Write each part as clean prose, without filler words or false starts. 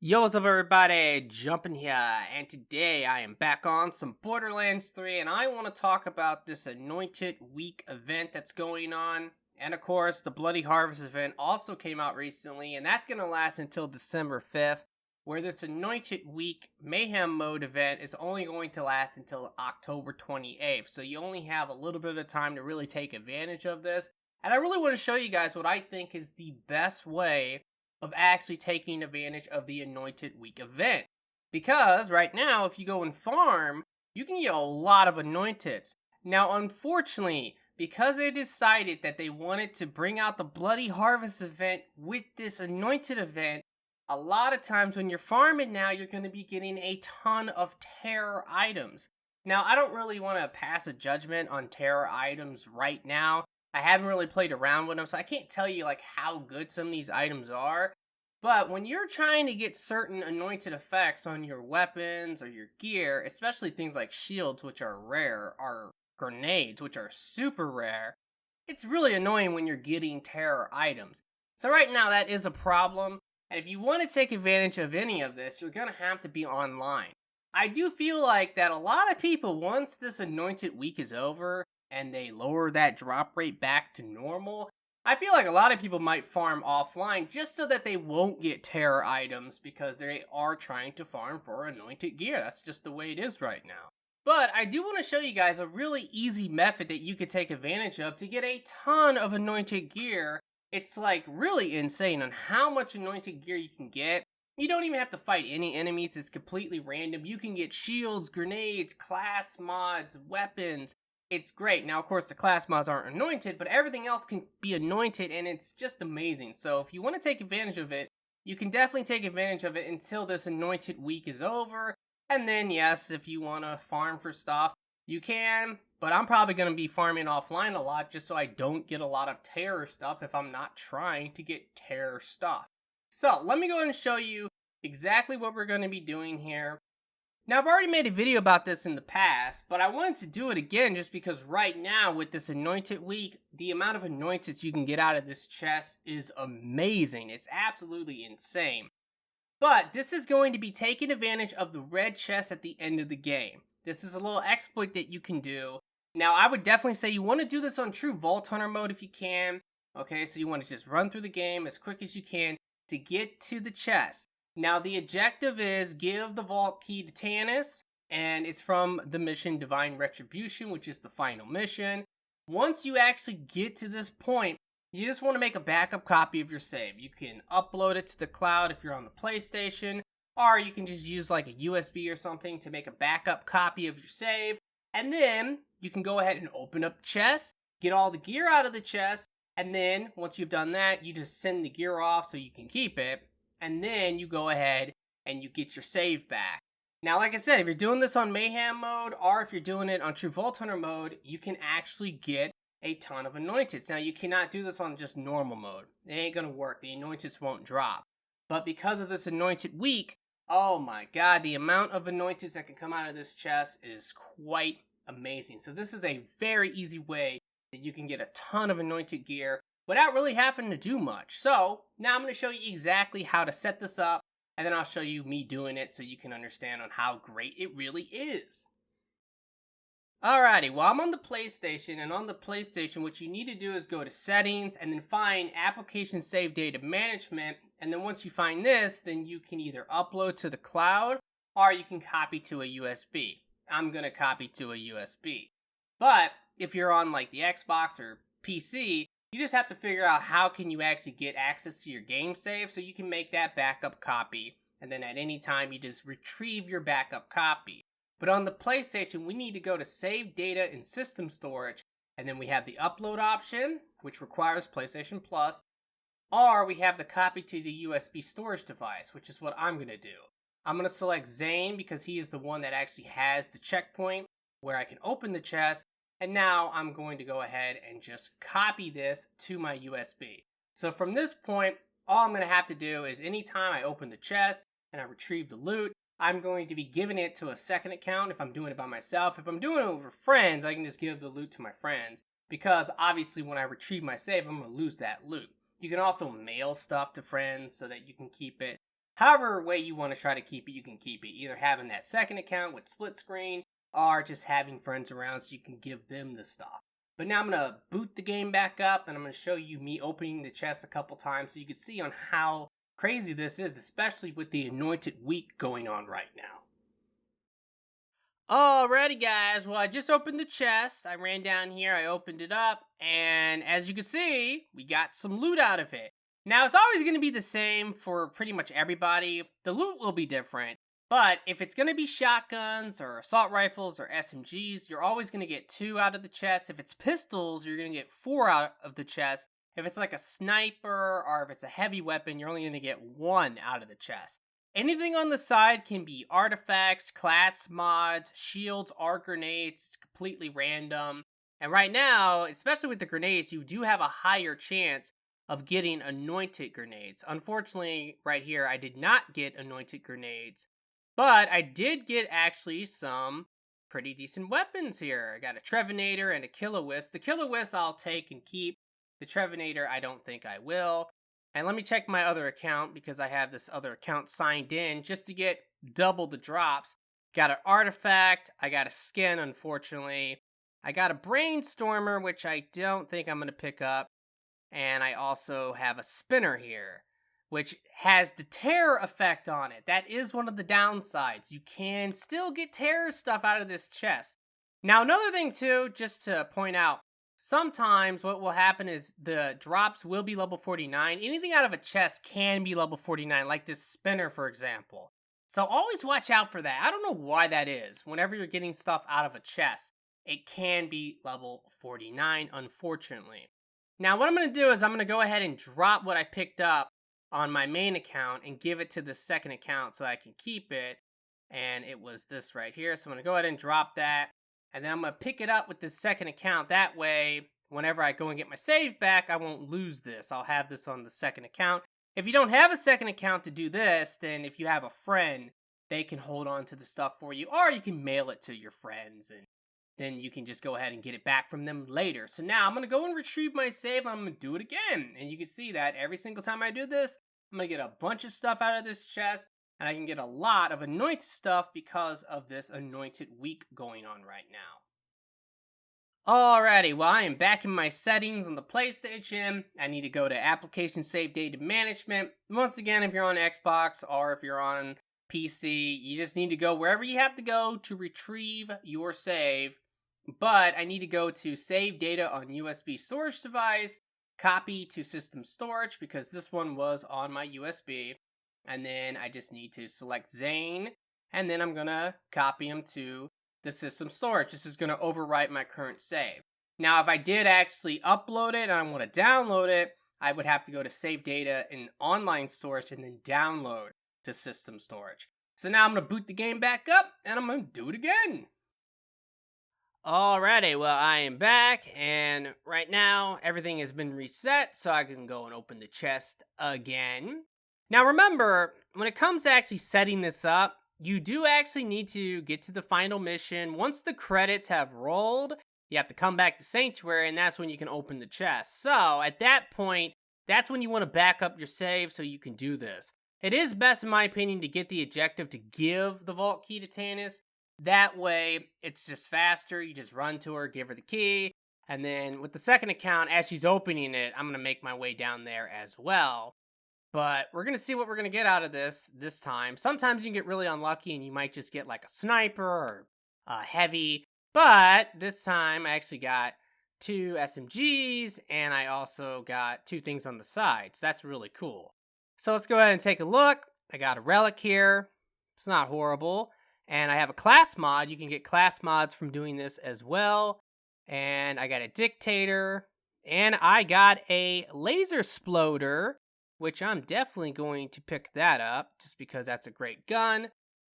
Yo, what's up everybody? Jumping here, and today I am back on some Borderlands 3, and I want to talk about this Anointed Week event that's going on. And of course, the Bloody Harvest event also came out recently, and that's going to last until December 5th, where this Anointed Week Mayhem mode event is only going to last until October 28th. So you only have a little bit of time to really take advantage of this. And I really want to show you guys what I think is the best way of actually taking advantage of the Anointed Week event. Because right now, if you go and farm, you can get a lot of Anointeds. Now, unfortunately, because they decided that they wanted to bring out the Bloody Harvest event with this Anointed event, a lot of times when you're farming now, you're going to be getting a ton of terror items. Now, I don't really want to pass a judgment on terror items right now. I haven't really played around with them, so I can't tell you like how good some of these items are. But when you're trying to get certain anointed effects on your weapons or your gear, especially things like shields, which are rare, or grenades, which are super rare, it's really annoying when you're getting terror items. So right now that is a problem, and if you want to take advantage of any of this, you're going to have to be online. I do feel like that a lot of people, once this anointed week is over, and they lower that drop rate back to normal, I feel like a lot of people might farm offline just so that they won't get terror items because they are trying to farm for anointed gear. That's just the way it is right now. But I do want to show you guys a really easy method that you could take advantage of to get a ton of anointed gear. It's like really insane on how much anointed gear you can get. You don't even have to fight any enemies. It's completely random. You can get shields, grenades, class mods, weapons. It's great. Now, of course, the class mods aren't anointed, but everything else can be anointed, and it's just amazing. So if you want to take advantage of it, you can definitely take advantage of it until this anointed week is over. And then, yes, if you want to farm for stuff, you can. But I'm probably going to be farming offline a lot just so I don't get a lot of terror stuff if I'm not trying to get terror stuff. So let me go ahead and show you exactly what we're going to be doing here. Now, I've already made a video about this in the past, but I wanted to do it again just because right now with this Anointed Week, the amount of Anointeds you can get out of this chest is amazing. It's absolutely insane. But this is going to be taking advantage of the red chest at the end of the game. This is a little exploit that you can do. Now, I would definitely say you want to do this on true Vault Hunter mode if you can. Okay, so you want to just run through the game as quick as you can to get to the chest. Now, the objective is give the vault key to Tannis, and it's from the mission Divine Retribution, which is the final mission. Once you actually get to this point, you just want to make a backup copy of your save. You can upload it to the cloud if you're on the PlayStation, or you can just use like a USB or something to make a backup copy of your save. And then you can go ahead and open up the chest, get all the gear out of the chest, and then once you've done that, you just send the gear off so you can keep it. And then you go ahead and you get your save back. Now, like I said, if you're doing this on Mayhem mode, or if you're doing it on True Vault Hunter mode, you can actually get a ton of Anointeds. Now, you cannot do this on just normal mode. It ain't gonna work. The Anointeds won't drop. But because of this Anointed Week, oh my god, the amount of Anointeds that can come out of this chest is quite amazing. So this is a very easy way that you can get a ton of Anointed gear without really having to do much. So, now I'm going to show you exactly how to set this up, and then I'll show you me doing it so you can understand on how great it really is. Alrighty, well I'm on the PlayStation, and on the PlayStation what you need to do is go to Settings, and then find Application Save Data Management, and then once you find this, then you can either upload to the cloud, or you can copy to a USB. I'm going to copy to a USB. But, if you're on like the Xbox or PC, you just have to figure out how can you actually get access to your game save so you can make that backup copy. And then at any time, you just retrieve your backup copy. But on the PlayStation, we need to go to Save Data in System Storage. And then we have the Upload option, which requires PlayStation Plus. Or we have the copy to the USB storage device, which is what I'm going to do. I'm going to select Zane because he is the one that actually has the checkpoint where I can open the chest. And now I'm going to go ahead and just copy this to my USB. So from this point, all I'm going to have to do is anytime I open the chest and I retrieve the loot, I'm going to be giving it to a second account if I'm doing it by myself. If I'm doing it with friends, I can just give the loot to my friends. Because obviously when I retrieve my save, I'm going to lose that loot. You can also mail stuff to friends so that you can keep it. However way you want to try to keep it, you can keep it. Either having that second account with split screen, or just having friends around so you can give them the stuff. But now I'm going to boot the game back up, and I'm going to show you me opening the chest a couple times so you can see on how crazy this is, especially with the Anointed week going on right now. Alrighty guys, well I just opened the chest, I ran down here, I opened it up, and as you can see, we got some loot out of it. Now it's always going to be the same for pretty much everybody, the loot will be different, but if it's going to be shotguns or assault rifles or SMGs, you're always going to get 2 out of the chest. If it's pistols, you're going to get 4 out of the chest. If it's like a sniper or if it's a heavy weapon, you're only going to get 1 out of the chest. Anything on the side can be artifacts, class mods, shields, or grenades. It's completely random. And right now, especially with the grenades, you do have a higher chance of getting anointed grenades. Unfortunately, right here, I did not get anointed grenades. But I did get actually some pretty decent weapons here. I got a Trevinator and a Kill-A-Wisp. The Kill-A-Wisp I'll take and keep. The Trevinator I don't think I will. And let me check my other account because I have this other account signed in just to get double the drops. Got an artifact. I got a skin, unfortunately. I got a Brainstormer, which I don't think I'm going to pick up. And I also have a spinner here, which has the terror effect on it. That is one of the downsides. You can still get terror stuff out of this chest. Now, another thing, too, just to point out, sometimes what will happen is the drops will be level 49. Anything out of a chest can be level 49, like this spinner, for example. So always watch out for that. I don't know why that is. Whenever you're getting stuff out of a chest, it can be level 49, unfortunately. Now, what I'm going to do is I'm going to go ahead and drop what I picked up on my main account and give it to the second account so I can keep it. And it was this right here. So I'm going to go ahead and drop that. And then I'm going to pick it up with this second account. That way, whenever I go and get my save back, I won't lose this. I'll have this on the second account. If you don't have a second account to do this, then if you have a friend, they can hold on to the stuff for you. Or you can mail it to your friends and then you can just go ahead and get it back from them later. So now I'm going to go and retrieve my save. I'm going to do it again. And you can see that every single time I do this, I'm going to get a bunch of stuff out of this chest. And I can get a lot of anointed stuff because of this anointed week going on right now. Alrighty, well I am back in my settings on the PlayStation. I need to go to Application Save Data Management. Once again, if you're on Xbox or if you're on PC, you just need to go wherever you have to go to retrieve your save. But I need to go to Save Data on USB Storage Device, Copy to System Storage because this one was on my USB. And then I just need to select Zane, and then I'm going to copy him to the system storage. This is going to overwrite my current save. Now, if I did actually upload it and I want to download it, I would have to go to Save Data in Online Storage and then download to System Storage. So now I'm going to boot the game back up, and I'm going to do it again. Alrighty, well I am back, and right now everything has been reset, so I can go and open the chest again. Now remember, when it comes to actually setting this up, you do actually need to get to the final mission. Once the credits have rolled, you have to come back to Sanctuary, and that's when you can open the chest. So, at that point, that's when you want to back up your save so you can do this. It is best, in my opinion, to get the objective to give the vault key to Tannis. That way, it's just faster. You just run to her, give her the key, and then with the second account, as she's opening it, I'm going to make my way down there as well. But we're going to see what we're going to get out of this time. Sometimes you can get really unlucky and you might just get like a sniper or a heavy. But this time I actually got 2 SMGs and I also got 2 things on the sides. That's really cool. So let's go ahead and take a look. I got a relic here. It's not horrible. And I have a class mod. You can get class mods from doing this as well. And I got a dictator. And I got a laser sploder, which I'm definitely going to pick that up just because that's a great gun.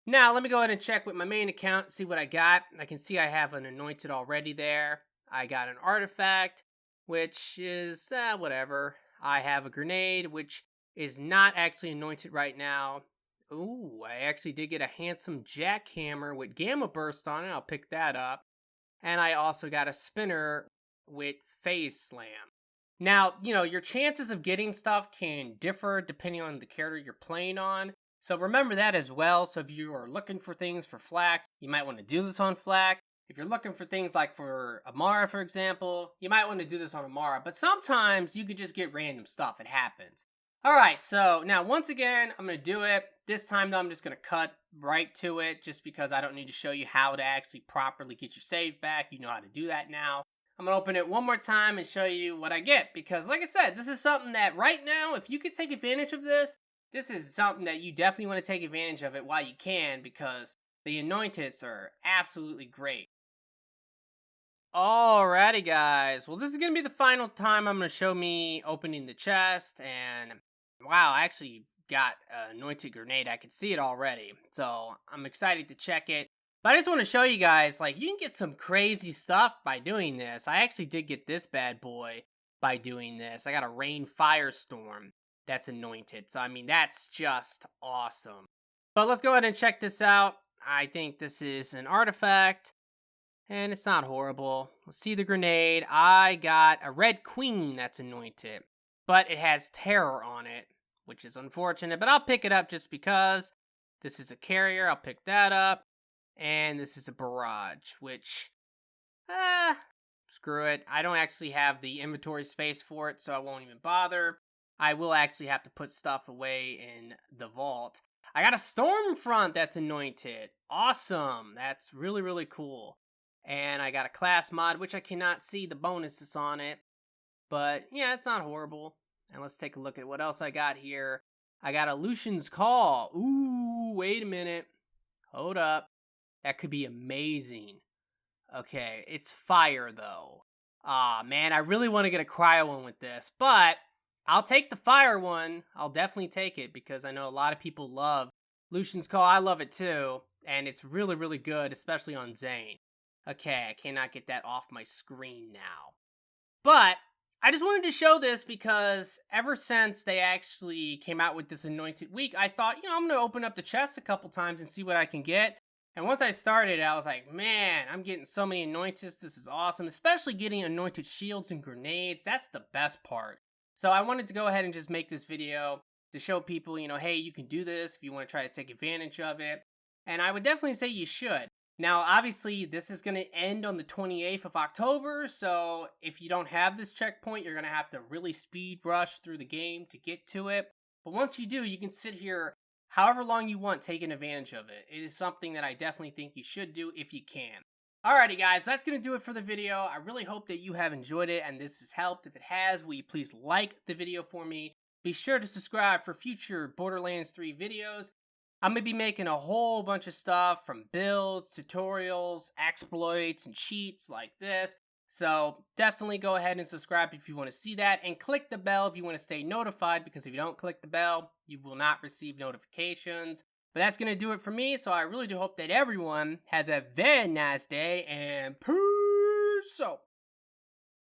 Now, let me go ahead and check with my main account, see what I got. I can see I have an anointed already there. I got an artifact, which is, whatever. I have a grenade, which is not actually anointed right now. Ooh, I actually did get a handsome jackhammer with gamma burst on it. I'll pick that up. And I also got a spinner with phase slam. Now, your chances of getting stuff can differ depending on the character you're playing on. So remember that as well. So if you are looking for things for Flak, you might want to do this on Flak. If you're looking for things like for Amara, for example, you might want to do this on Amara. But sometimes you could just get random stuff. It happens. All right, so now once again, I'm going to do it. This time, though, I'm just going to cut right to it just because I don't need to show you how to actually properly get your save back. You know how to do that now. I'm going to open it one more time and show you what I get because, like I said, this is something that right now, if you could take advantage of this, this is something that you definitely want to take advantage of it while you can because the Anointeds are absolutely great. Alrighty, guys. Well, this is going to be the final time I'm going to show me opening the chest. And wow, I actually got an Anointed grenade. I can see it already. So I'm excited to check it. But I just want to show you guys, like, you can get some crazy stuff by doing this. I actually did get this bad boy by doing this. I got a Rain Firestorm that's Anointed. So, I mean, that's just awesome. But let's go ahead and check this out. I think this is an artifact. And it's not horrible. Let's see the grenade. I got a Red Queen that's Anointed. But it has Terror on it, which is unfortunate. But I'll pick it up just because. This is a carrier. I'll pick that up. And this is a Barrage, which, screw it. I don't actually have the inventory space for it, so I won't even bother. I will actually have to put stuff away in the vault. I got a Stormfront that's Anointed. Awesome. That's really, really cool. And I got a class mod, which I cannot see the bonuses on it. But, yeah, it's not horrible. And let's take a look at what else I got here. I got a Lucian's Call. Ooh, wait a minute. Hold up. That could be amazing. Okay, it's fire, though. Man, I really want to get a cryo one with this. But I'll take the fire one. I'll definitely take it because I know a lot of people love Lucian's Call. I love it, too. And it's really, really good, especially on Zane. Okay, I cannot get that off my screen now. But I just wanted to show this because ever since they actually came out with this Anointed week, I thought, I'm going to open up the chest a couple times and see what I can get. And once I started, I was like, man, I'm getting so many Anointeds. This is awesome, especially getting Anointed shields and grenades. That's the best part. So I wanted to go ahead and just make this video to show people, hey, you can do this if you want to try to take advantage of it. And I would definitely say you should. Now, obviously, this is going to end on the 28th of October, so if you don't have this checkpoint, you're going to have to really speed rush through the game to get to it. But once you do, you can sit here however long you want taking advantage of it. It is something that I definitely think you should do if you can. Alrighty, guys, that's going to do it for the video. I really hope that you have enjoyed it and this has helped. If it has, will you please like the video for me? Be sure to subscribe for future Borderlands 3 videos. I'm going to be making a whole bunch of stuff from builds, tutorials, exploits, and cheats like this. So definitely go ahead and subscribe if you want to see that. And click the bell if you want to stay notified. Because if you don't click the bell, you will not receive notifications. But that's going to do it for me. So I really do hope that everyone has a very nice day. And peace out.